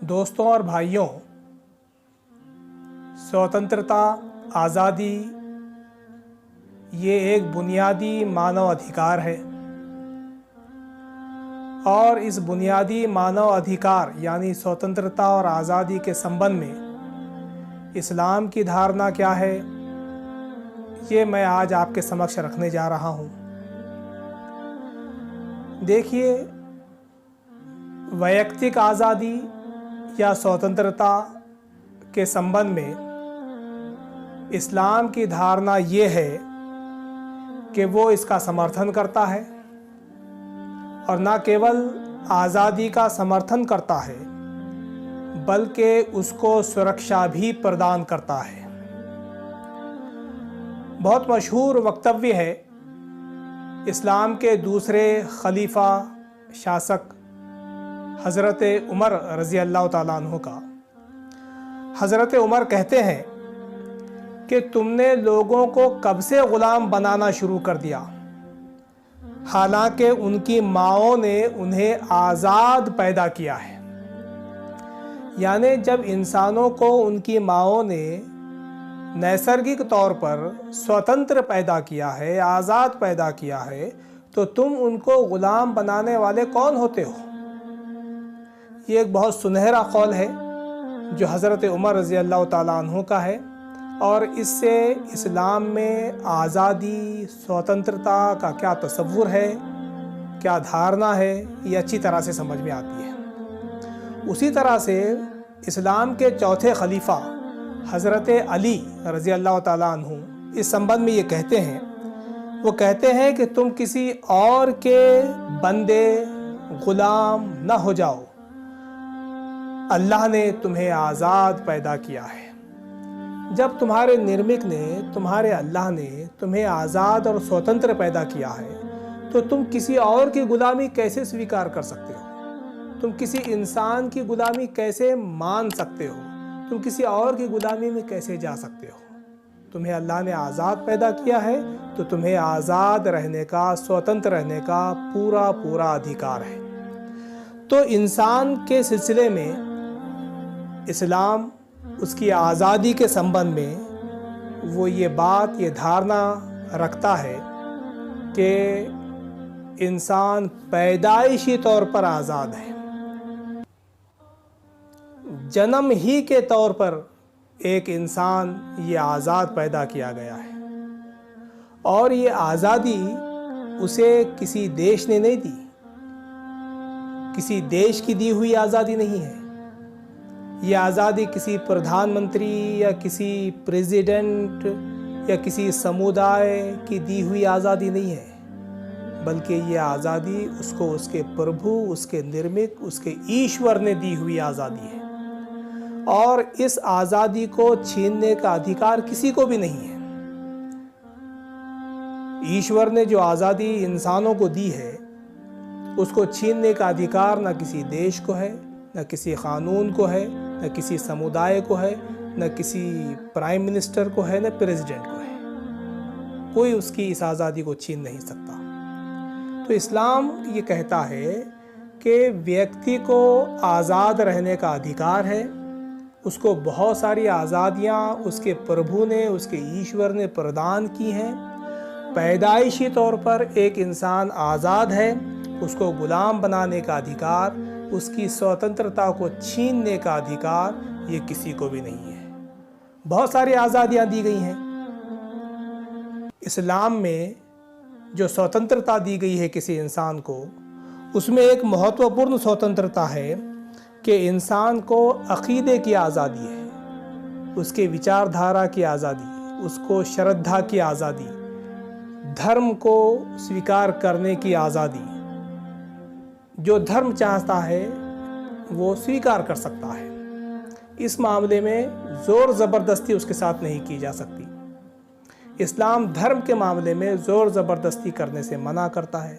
दोस्तों और भाइयों, स्वतंत्रता, आज़ादी ये एक बुनियादी मानव अधिकार है और इस बुनियादी मानव अधिकार यानी स्वतंत्रता और आज़ादी के संबंध में इस्लाम की धारणा क्या है, ये मैं आज आपके समक्ष रखने जा रहा हूँ। देखिए, वैयक्तिक आज़ादी या स्वतंत्रता के संबंध में इस्लाम की धारणा ये है कि वो इसका समर्थन करता है और न केवल आज़ादी का समर्थन करता है बल्कि उसको सुरक्षा भी प्रदान करता है। बहुत मशहूर वक्तव्य है इस्लाम के दूसरे खलीफा शासक हज़रत उमर रज़ी अल्लाह ताला अन्हु का। हज़रत उमर कहते हैं कि तुमने लोगों को कब से ग़ुलाम बनाना शुरू कर दिया, हालांकि उनकी माँओं ने उन्हें आज़ाद पैदा किया है। यानी जब इंसानों को उनकी माँओं ने नैसर्गिक तौर पर स्वतंत्र पैदा किया है, आज़ाद पैदा किया है, तो तुम उनको ग़ुलाम बनाने वाले कौन होते हो। ये एक बहुत सुनहरा कौल है जो हज़रत उमर रज़ी अल्लाह ताला अन्हु का है और इससे इस्लाम में आज़ादी, स्वतंत्रता का क्या तसव्वुर है, क्या धारणा है, ये अच्छी तरह से समझ में आती है। उसी तरह से इस्लाम के चौथे खलीफा हज़रत अली रज़ी अल्लाह ताला अन्हु इस संबंध में ये कहते हैं, वो कहते हैं कि तुम किसी और के बंदे, ग़ुलाम न हो जाओ। अल्लाह ने तुम्हें आज़ाद पैदा किया है। जब तुम्हारे निर्मिक ने, तुम्हारे अल्लाह ने तुम्हें आज़ाद और स्वतंत्र पैदा किया है तो तुम किसी और की ग़ुलामी कैसे स्वीकार कर सकते हो, तुम किसी इंसान की ग़ुलामी कैसे मान सकते हो, तुम किसी और की ग़ुलामी में कैसे जा सकते हो। तुम्हें अल्लाह ने आज़ाद पैदा किया है तो तुम्हें आज़ाद रहने का, स्वतंत्र रहने का पूरा पूरा अधिकार है। तो इंसान के सिलसिले में इस्लाम उसकी आज़ादी के संबंध में वो ये बात, ये धारणा रखता है कि इंसान पैदाइशी तौर पर आज़ाद है। जन्म ही के तौर पर एक इंसान ये आज़ाद पैदा किया गया है और ये आज़ादी उसे किसी देश ने नहीं दी, किसी देश की दी हुई आज़ादी नहीं है। ये आज़ादी किसी प्रधानमंत्री या किसी प्रेसिडेंट या किसी समुदाय की दी हुई आज़ादी नहीं है, बल्कि ये आज़ादी उसको उसके प्रभु, उसके निर्मिक, उसके ईश्वर ने दी हुई आज़ादी है और इस आज़ादी को छीनने का अधिकार किसी को भी नहीं है। ईश्वर ने जो आज़ादी इंसानों को दी है उसको छीनने का अधिकार न किसी देश को है, न किसी क़ानून को है, न किसी समुदाय को है, न किसी प्राइम मिनिस्टर को है, न प्रेसिडेंट को है। कोई उसकी इस आज़ादी को छीन नहीं सकता। तो इस्लाम ये कहता है कि व्यक्ति को आज़ाद रहने का अधिकार है, उसको बहुत सारी आज़ादियाँ उसके प्रभु ने, उसके ईश्वर ने प्रदान की हैं। पैदाइशी तौर पर एक इंसान आज़ाद है, उसको ग़ुलाम बनाने का अधिकार, उसकी स्वतंत्रता को छीनने का अधिकार ये किसी को भी नहीं है। बहुत सारी आज़ादियाँ दी गई हैं। इस्लाम में जो स्वतंत्रता दी गई है किसी इंसान को, उसमें एक महत्वपूर्ण स्वतंत्रता है कि इंसान को अक़ीदे की आज़ादी है, उसके विचारधारा की आज़ादी, उसको श्रद्धा की आज़ादी, धर्म को स्वीकार करने की आज़ादी। जो धर्म चाहता है वो स्वीकार कर सकता है। इस मामले में ज़ोर ज़बरदस्ती उसके साथ नहीं की जा सकती। इस्लाम धर्म के मामले में ज़ोर ज़बरदस्ती करने से मना करता है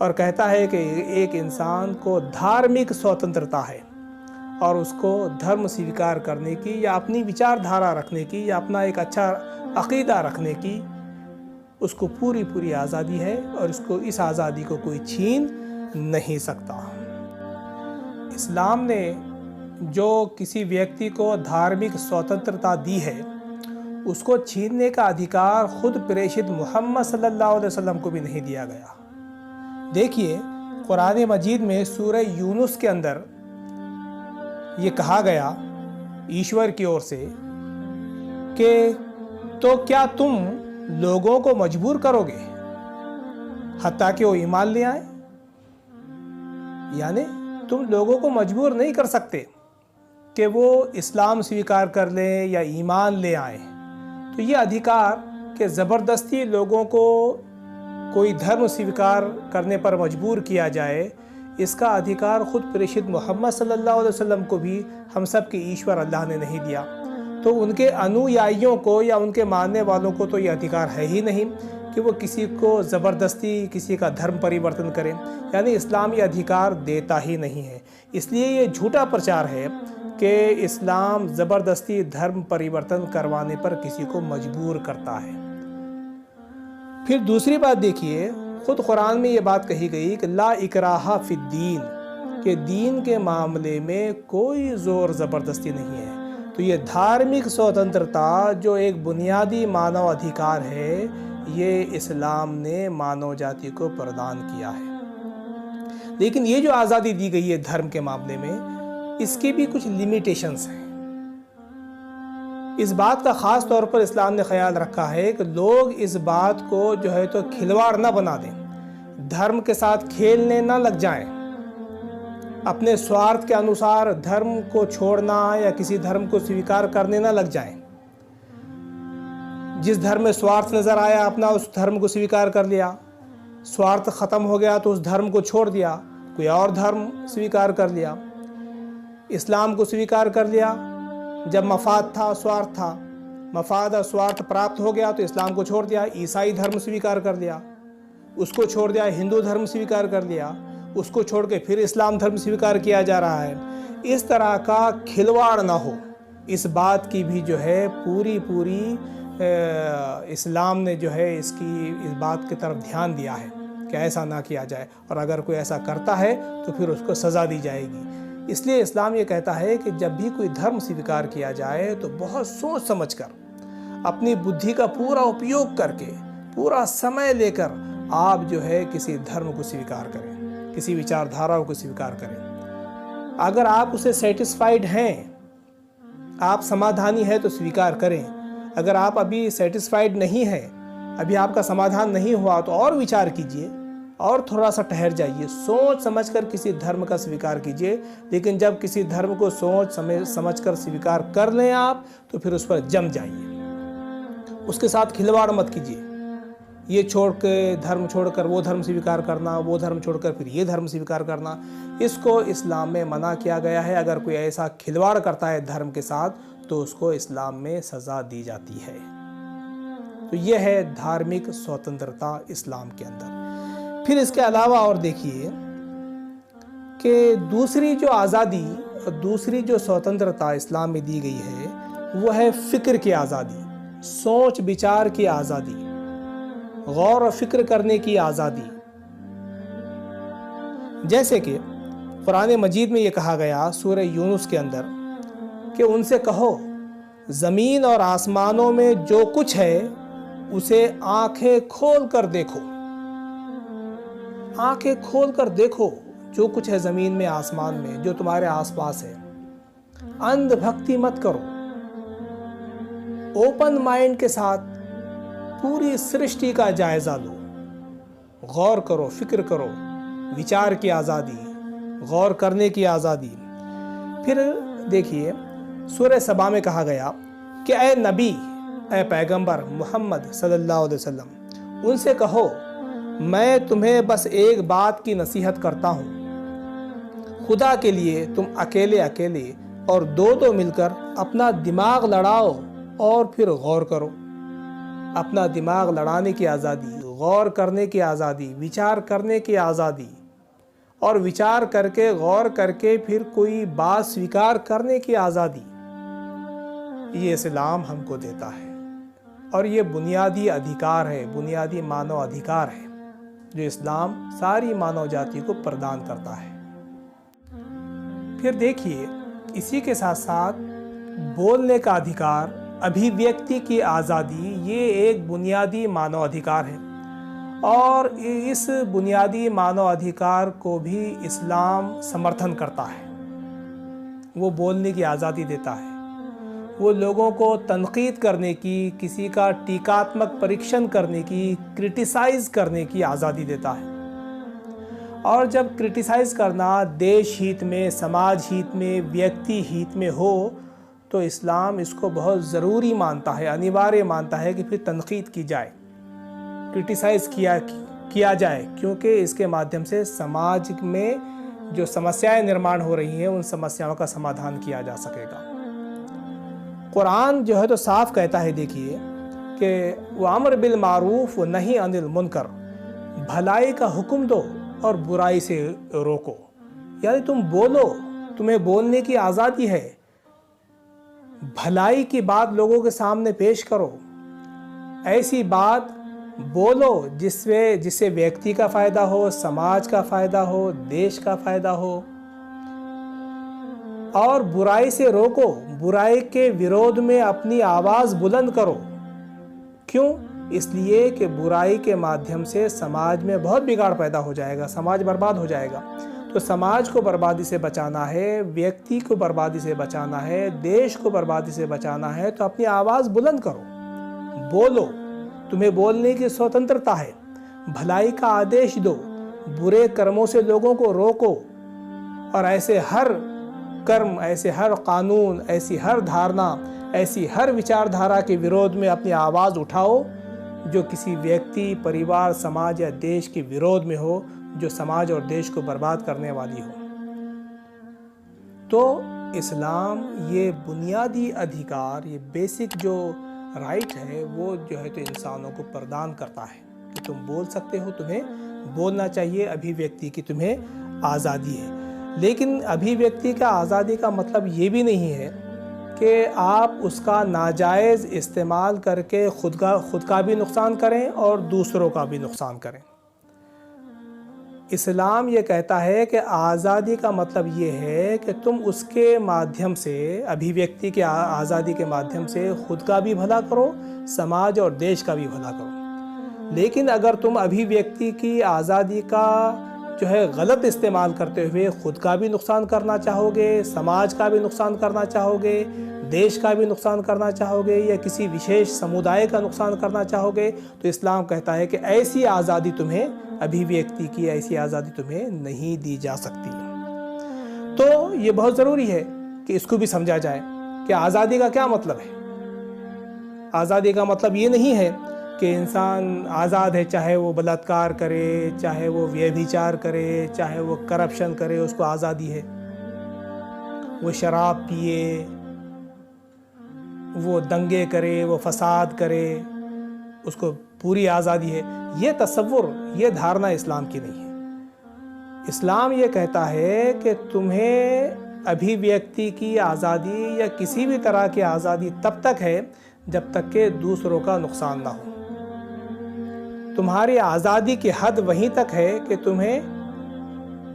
और कहता है कि एक इंसान को धार्मिक स्वतंत्रता है और उसको धर्म स्वीकार करने की या अपनी विचारधारा रखने की या अपना एक अच्छा अक़ीदा रखने की उसको पूरी पूरी आज़ादी है और उसको इस आज़ादी को कोई छीन नहीं सकता। इस्लाम ने जो किसी व्यक्ति को धार्मिक स्वतंत्रता दी है, उसको छीनने का अधिकार खुद प्रेषित मोहम्मद सल्लल्लाहु अलैहि वसल्लम को भी नहीं दिया गया। देखिए, कुरान मजीद में सूरह यूनुस के अंदर ये कहा गया ईश्वर की ओर से कि तो क्या तुम लोगों को मजबूर करोगे हत्ता कि वो ईमान ले आए। यानी तुम लोगों को मजबूर नहीं कर सकते कि वो इस्लाम स्वीकार कर लें या ईमान ले आए। तो ये अधिकार कि ज़बरदस्ती लोगों को कोई धर्म स्वीकार करने पर मजबूर किया जाए, इसका अधिकार खुद प्रेषित मोहम्मद सल्लल्लाहु अलैहि वसल्लम को भी हम सब के ईश्वर अल्लाह ने नहीं दिया। तो उनके अनुयायियों को या उनके मानने वालों को तो ये अधिकार है ही नहीं कि वो किसी को ज़बरदस्ती किसी का धर्म परिवर्तन करें। यानी इस्लाम ये अधिकार देता ही नहीं है। इसलिए ये झूठा प्रचार है कि इस्लाम ज़बरदस्ती धर्म परिवर्तन करवाने पर किसी को मजबूर करता है। फिर दूसरी बात देखिए, खुद कुरान में ये बात कही गई कि ला इकराहा फिद्दीन, कि दीन के मामले में कोई ज़ोर ज़बरदस्ती नहीं है। तो ये धार्मिक स्वतंत्रता जो एक बुनियादी मानव अधिकार है, ये इस्लाम ने मानव जाति को प्रदान किया है। लेकिन ये जो आज़ादी दी गई है धर्म के मामले में, इसके भी कुछ लिमिटेशंस हैं। इस बात का ख़ास तौर पर इस्लाम ने ख्याल रखा है कि लोग इस बात को जो है तो खिलवाड़ ना बना दें, धर्म के साथ खेलने ना लग जाएं, अपने स्वार्थ के अनुसार धर्म को छोड़ना या किसी धर्म को स्वीकार करने ना लग जाएं। जिस धर्म में स्वार्थ नज़र आया अपना उस धर्म को स्वीकार कर लिया, स्वार्थ ख़त्म हो गया तो उस धर्म को छोड़ दिया, कोई और धर्म स्वीकार कर लिया। इस्लाम को स्वीकार कर लिया जब मफाद था, स्वार्थ था, मफाद और स्वार्थ प्राप्त हो गया तो इस्लाम को छोड़ दिया। ईसाई धर्म स्वीकार कर लिया, उसको छोड़ दिया। हिंदू धर्म स्वीकार कर लिया, उसको छोड़ के फिर इस्लाम धर्म स्वीकार किया जा रहा है। इस तरह का खिलवाड़ ना हो, इस बात की भी जो है पूरी इस्लाम ने जो है इस बात की तरफ ध्यान दिया है कि ऐसा ना किया जाए, और अगर कोई ऐसा करता है तो फिर उसको सज़ा दी जाएगी। इसलिए इस्लाम ये कहता है कि जब भी कोई धर्म स्वीकार किया जाए तो बहुत सोच समझकर, अपनी बुद्धि का पूरा उपयोग करके, पूरा समय लेकर आप जो है किसी धर्म को स्वीकार करें, किसी विचारधारा को स्वीकार करें। अगर आप उसे सेटिस्फाइड हैं, आप समाधानी हैं तो स्वीकार करें। अगर आप अभी सेटिस्फाइड नहीं हैं, अभी आपका समाधान नहीं हुआ, तो और विचार कीजिए और थोड़ा सा ठहर जाइए, सोच समझकर किसी धर्म का स्वीकार कीजिए। लेकिन जब किसी धर्म को सोच समझकर स्वीकार कर लें आप, तो फिर उस पर जम जाइए, उसके साथ खिलवाड़ मत कीजिए। ये छोड़ के धर्म छोड़कर वो धर्म स्वीकार करना, वो धर्म छोड़कर फिर ये धर्म स्वीकार करना, इसको इस्लाम में मना किया गया है। अगर कोई ऐसा खिलवाड़ करता है धर्म के साथ तो उसको इस्लाम में सज़ा दी जाती है। तो यह है धार्मिक स्वतंत्रता इस्लाम के अंदर। फिर इसके अलावा और देखिए कि दूसरी जो आज़ादी और दूसरी जो स्वतंत्रता इस्लाम में दी गई है, वो है फ़िक्र की आज़ादी, सोच विचार की आज़ादी, गौर और फिक्र करने की आज़ादी। जैसे कि कुरान मजीद में ये कहा गया सूरह यूनुस के अंदर कि उनसे कहो, ज़मीन और आसमानों में जो कुछ है उसे आंखें खोल कर देखो। आंखें खोल कर देखो जो कुछ है ज़मीन में, आसमान में, जो तुम्हारे आसपास है। अंधभक्ति मत करो, ओपन माइंड के साथ पूरी सृष्टि का जायज़ा लो, गौर करो, फिक्र करो, विचार की आज़ादी, गौर करने की आज़ादी। फिर देखिए सूरह सबा में कहा गया कि ए नबी, ए पैगंबर मोहम्मद सल्लल्लाहु अलैहि वसल्लम, उनसे कहो मैं तुम्हें बस एक बात की नसीहत करता हूँ, खुदा के लिए तुम अकेले अकेले और दो दो मिलकर अपना दिमाग लड़ाओ और फिर गौर करो। अपना दिमाग लड़ाने की आज़ादी, गौर करने की आज़ादी, विचार करने की आज़ादी, और विचार करके गौर करके फिर कोई बात स्वीकार करने की आज़ादी, ये इस्लाम हमको देता है। और ये बुनियादी अधिकार है, बुनियादी मानव अधिकार है जो इस्लाम सारी मानव जाति को प्रदान करता है। फिर देखिए इसी के साथ साथ बोलने का अधिकार, अभिव्यक्ति की आज़ादी, ये एक बुनियादी मानव अधिकार है और इस बुनियादी मानव अधिकार को भी इस्लाम समर्थन करता है। वो बोलने की आज़ादी देता है, वो लोगों को तनकीद करने की, किसी का टीकात्मक परीक्षण करने की, क्रिटिसाइज़ करने की आज़ादी देता है। और जब क्रिटिसाइज़ करना देश हित में, समाज हित में, व्यक्ति हित में हो तो इस्लाम इसको बहुत ज़रूरी मानता है, अनिवार्य मानता है कि फिर तनकीद की जाए, क्रिटिसाइज़ किया जाए, क्योंकि इसके माध्यम से समाज में जो समस्याएं निर्माण हो रही हैं उन समस्याओं का समाधान किया जा सकेगा। कुरान जो है तो साफ कहता है, देखिए कि वो अम्र बिल मारूफ व नही अनिल मुनकर, भलाई का हुक्म दो और बुराई से रोको। यानी तुम बोलो, तुम्हें बोलने की आज़ादी है, भलाई की बात लोगों के सामने पेश करो, ऐसी बात बोलो जिससे व्यक्ति का फ़ायदा हो, समाज का फ़ायदा हो, देश का फ़ायदा हो। और बुराई से रोको, बुराई के विरोध में अपनी आवाज़ बुलंद करो। क्यों? इसलिए कि बुराई के माध्यम से समाज में बहुत बिगाड़ पैदा हो जाएगा, समाज बर्बाद हो जाएगा। तो समाज को बर्बादी से बचाना है, व्यक्ति को बर्बादी से बचाना है, देश को बर्बादी से बचाना है, तो अपनी आवाज़ बुलंद करो, बोलो, तुम्हें बोलने की स्वतंत्रता है, भलाई का आदेश दो, बुरे कर्मों से लोगों को रोको और ऐसे हर कर्म, ऐसे हर कानून, ऐसी हर धारणा, ऐसी हर विचारधारा के विरोध में अपनी आवाज़ उठाओ जो किसी व्यक्ति, परिवार, समाज या देश के विरोध में हो, जो समाज और देश को बर्बाद करने वाली हो। तो इस्लाम ये बुनियादी अधिकार, ये बेसिक जो राइट है वो जो है तो इंसानों को प्रदान करता है कि तुम बोल सकते हो, तुम्हें बोलना चाहिए, अभिव्यक्ति की तुम्हें आज़ादी है। लेकिन अभिव्यक्ति का आज़ादी का मतलब ये भी नहीं है कि आप उसका नाजायज़ इस्तेमाल करके खुद का भी नुकसान करें और दूसरों का भी नुकसान करें। इस्लाम ये कहता है कि आज़ादी का मतलब ये है कि तुम उसके माध्यम से, अभिव्यक्ति के आज़ादी के माध्यम से खुद का भी भला करो, समाज और देश का भी भला करो। लेकिन अगर तुम अभिव्यक्ति की आज़ादी का जो है गलत इस्तेमाल करते हुए खुद का भी नुकसान करना चाहोगे, समाज का भी नुकसान करना चाहोगे, देश का भी नुकसान करना चाहोगे या किसी विशेष समुदाय का नुकसान करना चाहोगे, तो इस्लाम कहता है कि ऐसी आज़ादी तुम्हें, अभिव्यक्ति की ऐसी आज़ादी तुम्हें नहीं दी जा सकती। तो ये बहुत ज़रूरी है कि इसको भी समझा जाए कि आज़ादी का क्या मतलब है। आज़ादी का मतलब ये नहीं है कि इंसान आज़ाद है, चाहे वो बलात्कार करे, चाहे वो व्यभिचार करे, चाहे वो करप्शन करे, उसको आज़ादी है, वो शराब पिए, वो दंगे करे, वो फसाद करे, उसको पूरी आज़ादी है। ये तसव्वुर, ये धारणा इस्लाम की नहीं है। इस्लाम ये कहता है कि तुम्हें अभिव्यक्ति की आज़ादी या किसी भी तरह की आज़ादी तब तक है जब तक कि दूसरों का नुकसान ना हो। तुम्हारी आज़ादी की हद वहीं तक है कि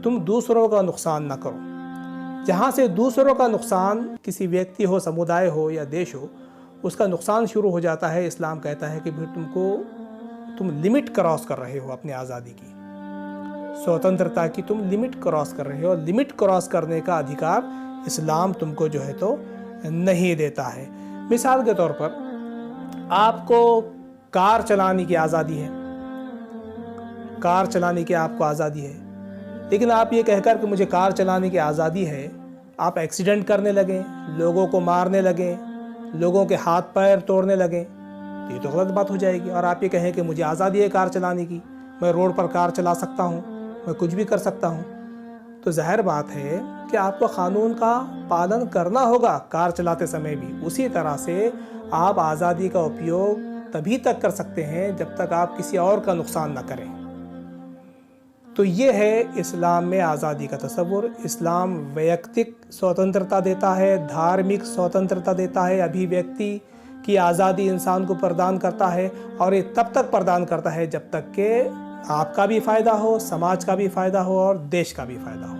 तुम दूसरों का नुकसान ना करो। जहाँ से दूसरों का नुकसान, किसी व्यक्ति हो, समुदाय हो या देश हो, उसका नुकसान शुरू हो जाता है, इस्लाम कहता है कि फिर तुम लिमिट क्रॉस कर रहे हो, अपनी आज़ादी की, स्वतंत्रता की तुम लिमिट क्रॉस कर रहे हो। लिमिट क्रॉस करने का अधिकार इस्लाम तुमको जो है तो नहीं देता है। मिसाल के तौर पर आपको कार चलाने की आज़ादी है, कार चलाने की आपको आज़ादी है, लेकिन आप ये कहकर कि मुझे कार चलाने की आज़ादी है, आप एक्सीडेंट करने लगें, लोगों को मारने लगें, लोगों के हाथ पैर तोड़ने लगें, तो ये तो गलत बात हो जाएगी। और आप ये कहें कि मुझे आज़ादी है कार चलाने की, मैं रोड पर कार चला सकता हूँ, मैं कुछ भी कर सकता हूँ, तो जाहिर बात है कि आपको क़ानून का पालन करना होगा कार चलाते समय भी। उसी तरह से आप आज़ादी का उपयोग तभी तक कर सकते हैं जब तक आप किसी और का नुकसान ना करें। तो ये है इस्लाम में आज़ादी का तसव्वुर। इस्लाम वैयक्तिक स्वतंत्रता देता है, धार्मिक स्वतंत्रता देता है, अभिव्यक्ति की आज़ादी इंसान को प्रदान करता है, और ये तब तक प्रदान करता है जब तक कि आपका भी फ़ायदा हो, समाज का भी फ़ायदा हो और देश का भी फ़ायदा हो।